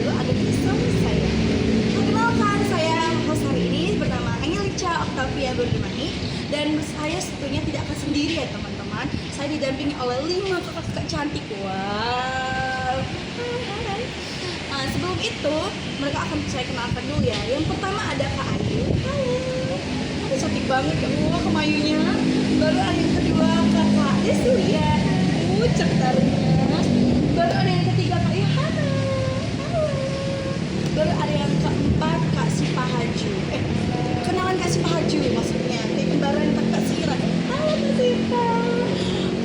dulu ada kisah saya. Perkenalkan, saya host hari ini bernama Angelica Octavia Bergimani. Dan saya tentunya tidak akan sendiri ya teman-teman. Saya didampingi oleh 5 kakak-kakak cantik. Wow. Nah, sebelum itu mereka akan saya kenalkan dulu ya. Yang pertama ada Kak Ayu. Halo. Aduh, cantik banget ya Allah kemayunya. Baru ada yang kedua Kakak Desulia. Cetarnya. Baru ada yang ketiga Kak Yohana. Halo. Baru ada yang keempat Kak Sipahaju. Kenalan Kak Sipahaju maksudnya. Kayak kembaran Kak Sira. Halo Kak Sipa.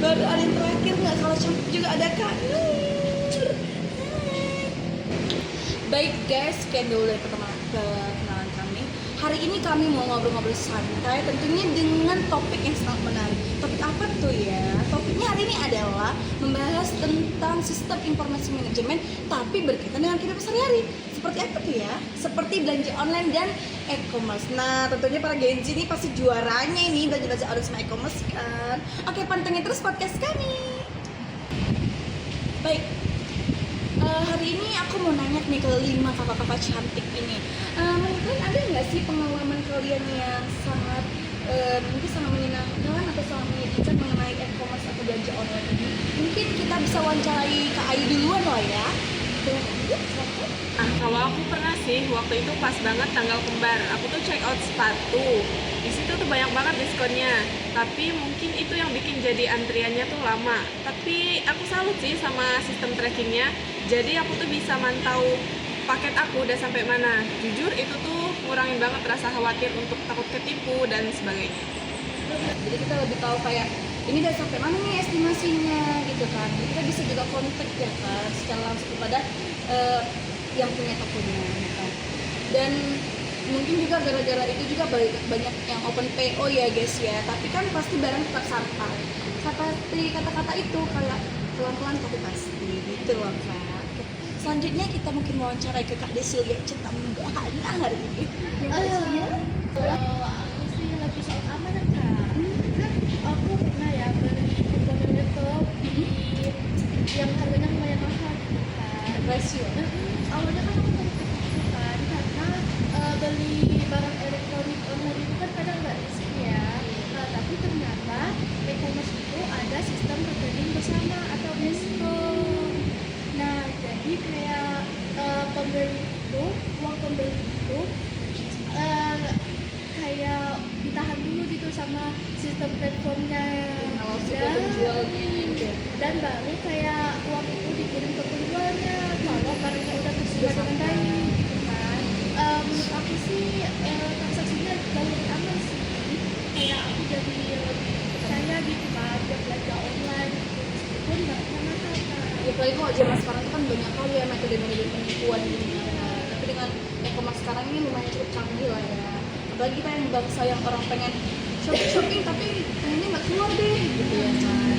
Baru ada yang terakhir nggak kalah cantik juga ada Kak Nur. Baik guys, sekian dulu dari kenalan kami. Hari ini kami mau ngobrol-ngobrol santai, tentunya dengan topik yang sangat menarik. Topik apa tuh ya? Topiknya hari ini adalah membahas tentang sistem informasi manajemen, tapi berkaitan dengan kehidupan sehari-hari. Seperti apa tuh ya? Seperti belanja online dan e-commerce. Nah, tentunya para Gen Z ini pasti juaranya ini belanja-belanja online sama e-commerce kan. Oke, pantengin terus podcast kami. Baik. Hari ini aku mau nanya nih ke 5 kakak-kakak cantik ini. Menurut kalian ada nggak sih pengalaman kalian yang sangat mungkin sangat menyenangkan atau sangat menyedihkan mengenai e-commerce atau belanja online ini? Mungkin kita bisa wawancarai Kak Ayu duluan lah ya. Nah, kalau aku pernah sih, waktu itu pas banget tanggal kembar, aku tuh check out sepatu. Di situ tuh banyak banget diskonnya. Tapi mungkin itu yang bikin jadi antriannya tuh lama. Tapi aku salut sih sama sistem trackingnya. Jadi aku tuh bisa mantau paket aku udah sampai mana. Jujur itu tuh ngurangin banget rasa khawatir untuk takut ketipu dan sebagainya. Jadi kita lebih tahu kayak ini udah sampai mana nih estimasinya gitu kan. Jadi kita bisa juga kontak ya kan secara langsung kepada yang punya tokonya ya kan. Dan mungkin juga gara-gara itu juga banyak yang open PO ya guys ya. Tapi kan pasti barang tetap sampai. Seperti kata-kata itu kayak pelan-pelan tapi pasti gitu loh Kak. Oke. Selanjutnya kita mungkin wawancarai ke Kak Desil yang cinta menggahana hari ini. Aku sih lebih soal keamanan kan. Kan aku pernah ya beli komponen laptop yang harganya lumayan mahal gitu kan. Rasio. Awalnya kan aku takut gitu kan karena beli barang elektronik online itu kan kadang nggak risiko ya. Tapi ternyata e-commerce itu ada sistem rekening bersama atau diskon. Nah, jadi kayak pembeli itu, uang pembeli itu kayak ditahan dulu gitu sama sistem platformnya dan baru kayak uang itu dikirim ke penjualnya kalau barangnya udah tersedia dengan baik gitu kan. Menurut aku sih transaksinya jauh lebih aman sih, kayak aku jadi lebih percaya gitu kan buat belanja online gitu meskipun barangnya mahal kan. Ya apalagi kalau zaman sekarang itu kan banyak kali ya metode-metode penipuan gitu kan. Tapi dengan e-commerce sekarang ini lumayan cukup canggih lah ya. Apalagi kita yang bangsa yang orang pengen shopping tapi pengennya nggak keluar deh gitu ya kan.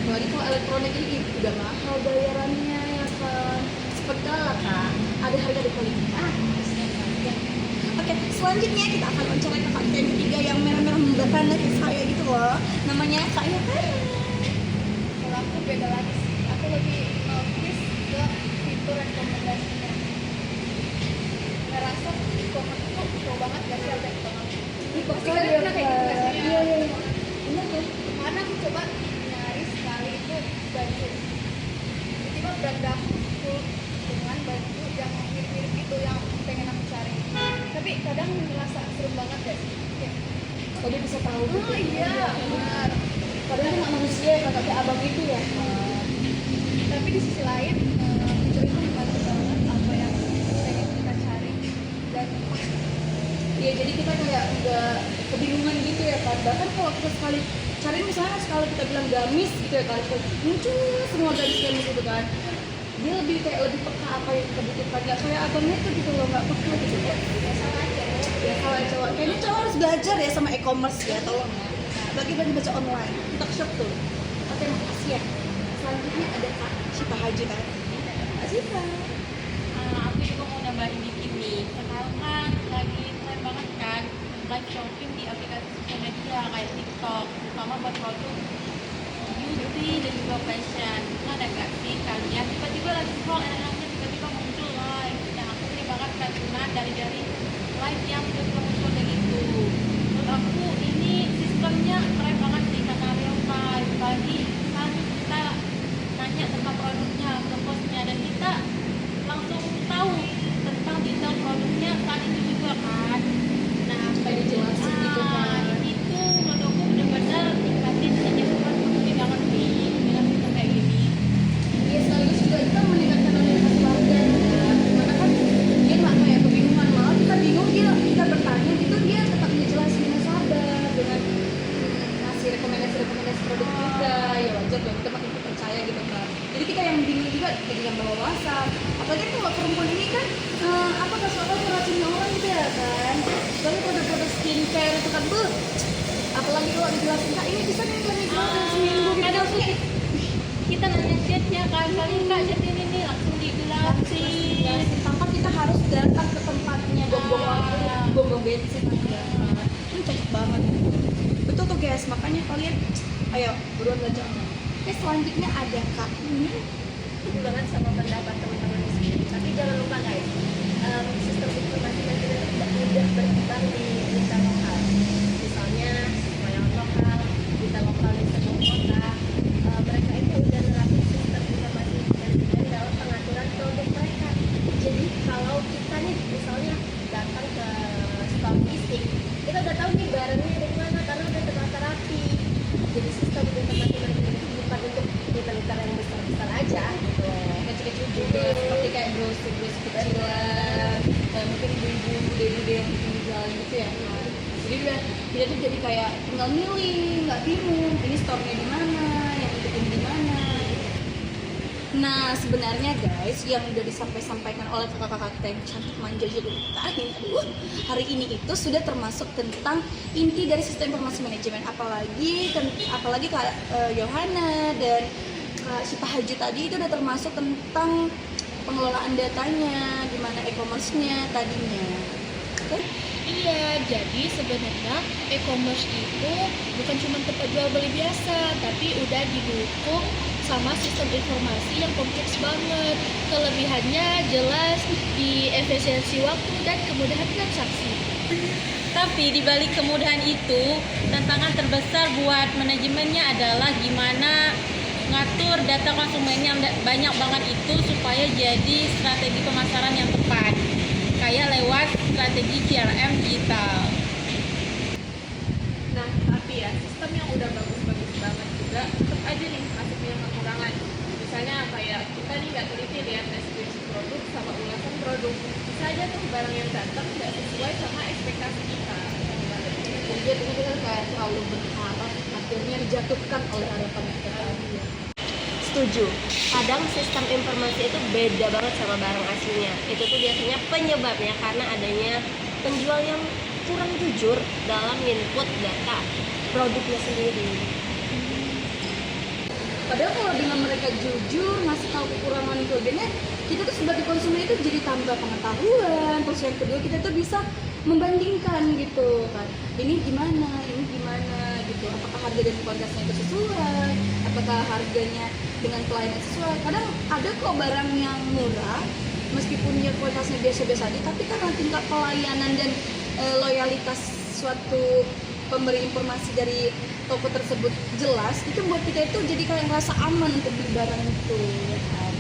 Apalagi kalau elektronik ini udah mahal bayarannya ya kan. Seperti lah Kak, ada harga di kualitas. Oke, selanjutnya kita akan wawancara kakak kita yang ketiga yang merah-merah membakar kayak saya gitu loh. Namanya Kak Yohana. Kalau aku beda lagi sih, aku lebih notice ke fitur rekomendasinya. Ngerasa e-commerce itu pro banget gak sih ada e-commerce? Bakar Pasti ya kalian pernah kayak gitu gak sih? Iya. Bener kan? Karena aku coba nyari sekali itu baju. Tiba-tiba berendah full dengan baju yang mirip-mirip itu yang pengen aku cari. Tapi kadang ngerasa serem banget gak sih? Kayak, Tadi bisa tahu gitu. oh iya, benar. Padahal kan manusia ya kakak abang itu ya. Tapi di sisi lain fitur itu membantu banget apa yang pengen kita cari dan pas. Iya, jadi kita kayak nggak kebingungan gitu ya kan. Bahkan kalau kita sekali cari misalnya sekali kita bilang gamis gitu ya kan, muncul semua gamis gitu kan. Dia lebih peka apa yang kita butuhkan. Nggak kayak abangnya tuh gitu loh, nggak peka gitu ya. Salah aja Ya kalau cowok, kayaknya cowok harus belajar ya sama e-commerce ya, tolong ya. Bagi baca online, untuk shop tuh. Oke, makasih ya. Selanjutnya ada Kak Sipa Haji tadi. Kak Sipa. Aku juga mau nambahin dikit nih. Sekarang kan lagi tren banget kan live shopping di aplikasi sosial media kayak TikTok, terutama buat produk beauty dan juga fashion. Itu ada gak sih kalian tiba-tiba lagi scroll enak-enaknya tiba-tiba muncul live live yang betul-betul kayak gitu. Menurut aku ini sistemnya keren banget sih karena real time. Tadi kan kita nanya tentang produknya ke bosnya dan kita langsung tahu tentang detail produknya saat itu juga kan. Nah, Supaya dijelasin gitu kan. itu menurut aku benar-benar tingkatin engagement penting banget nih dengan sistem kayak gini. Iya, sekaligus juga kita meningkatkan loyalitas pelanggan kan. Karena kan dia nggak kayak kebingungan, malah kita bingung, kita bertanya gitu, dia tetap ngejelasin dengan sabar, dengan ngasih rekomendasi produk kita. Ya wajar dong, kita makin percaya gitu kan. Jadi kita yang bingung juga jadi yang bawa wawasan. Apalagi kan kalau perempuan ini kan apa nggak suka ngeracunin orang gitu ya kan. Soalnya produk-produk skincare itu kan apalagi kalau dijelasin kak ini bisa nih kalian jelasin seminggu gitu. Kadang tuh kita nanya chatnya kan, paling kak chat ini nih langsung dijelasin. Tanpa kita harus datang ke tempatnya gonggong bensin ya. Ini cocok banget. Betul tuh guys, makanya kalian ayo buruan belajar. Oke, selanjutnya ada kak ini. Setuju banget sama pendapat teman-teman di sini. Tapi jangan lupa guys, sistem informasi manajemen itu tidak mudah berkembang di desa lokal. Misalnya siswa yang lokal, desa lokal di sebuah kota, mereka itu udah nerapin sistem informasi manajemen dalam pengaturan produk mereka. Jadi kalau kita nih misalnya datang ke store fisik, kita udah tahu nih barangnya dari mana karena udah tertata rapi. Jadi sistem informasi manajemen itu bukan untuk retail yang besar-besar aja gitu. Kecil-kecil juga seperti kayak brosur kecilan, mungkin ibu-ibu bude-bude yang bikin di jalan gitu ya kan. Jadi kita tuh jadi kayak tinggal milih, nggak bingung ini store-nya di mana, yang ikutin di mana. Nah sebenarnya guys, yang udah disampaikan oleh kakak-kakak kita yang cantik manja jadi hari ini itu sudah termasuk tentang inti dari sistem informasi manajemen, apalagi kak Yohana dan kak Syifa Haji tadi itu udah termasuk tentang pengelolaan datanya, gimana e-commerce-nya tadinya. Oke? Iya, jadi sebenarnya e-commerce itu bukan cuma tempat jual beli biasa, tapi udah didukung sama sistem informasi yang kompleks banget. Kelebihannya jelas di efisiensi waktu dan kemudahan transaksi. Tapi di balik kemudahan itu, tantangan terbesar buat manajemennya adalah gimana ngatur data konsumennya banyak banget itu supaya jadi strategi pemasaran yang tepat, kayak lewat strategi CRM digital. Nah, tapi ya sistem yang udah bagus-bagus banget juga tetap aja nih masih punya kekurangan. Misalnya kayak kita nih nggak teliti lihat deskripsi produk sama ulasan produk. Bisa aja tuh barang yang datang nggak sesuai sama ekspektasi kita. Jadi kita kan kayak terlalu berharap, akhirnya dijatuhkan oleh harapan kita tadi. Setuju. Kadang sistem informasi itu beda banget sama barang aslinya. Itu tuh biasanya penyebabnya karena adanya penjual yang kurang jujur dalam input data produknya sendiri. Padahal kalau dengan mereka jujur ngasih tahu kekurangan kelebihannya, kita tuh sebagai konsumen itu jadi tambah pengetahuan. Terus yang kedua kita tuh bisa membandingkan gitu kan, ini gimana gitu, apakah harga dan kualitasnya itu sesuai, apakah harganya dengan pelayanan sesuai. Kadang ada kok barang yang murah meskipun ya kualitasnya biasa-biasa aja, tapi karena tingkat pelayanan dan loyalitas suatu pemberi informasi dari toko tersebut jelas, itu buat kita itu jadi kayak ngerasa aman untuk beli barang itu ya kan.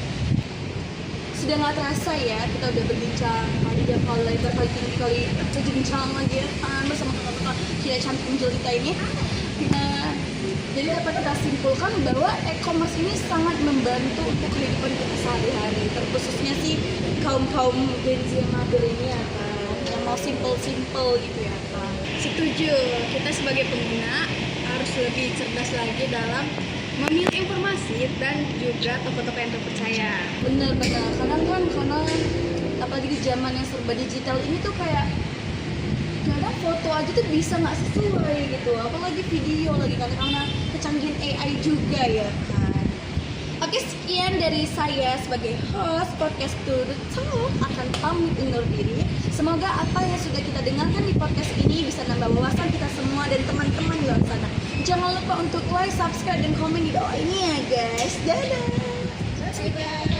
Sudah nggak terasa ya, kita udah berbincang panjang kali lebar kali tinggi kali berbincang lagi ya kan bersama kakak-kakak kita cantik muncul kita ini. Nah, jadi dapat kita simpulkan bahwa e-commerce ini sangat membantu untuk kehidupan kita sehari-hari, terkhususnya sih kaum Gen Z yang mager ini ya kan, yang mau simple gitu ya kan. Setuju, kita sebagai pengguna harus lebih cerdas lagi dalam memilih informasi dan juga toko-toko yang terpercaya. Bener-bener, karena apalagi di zaman yang serba digital ini tuh kayak kadang foto aja tuh bisa nggak sesuai gitu, apalagi video lagi kan karena kecanggihan AI juga ya kan. Oke, sekian dari saya sebagai host podcast To The Talk akan pamit undur diri. Semoga apa yang sudah kita dengarkan di podcast ini bisa nambah wawasan kita semua dan teman-teman di luar sana. Jangan lupa untuk like, subscribe, dan komen di bawah ini ya guys. Dadah. Bye-bye.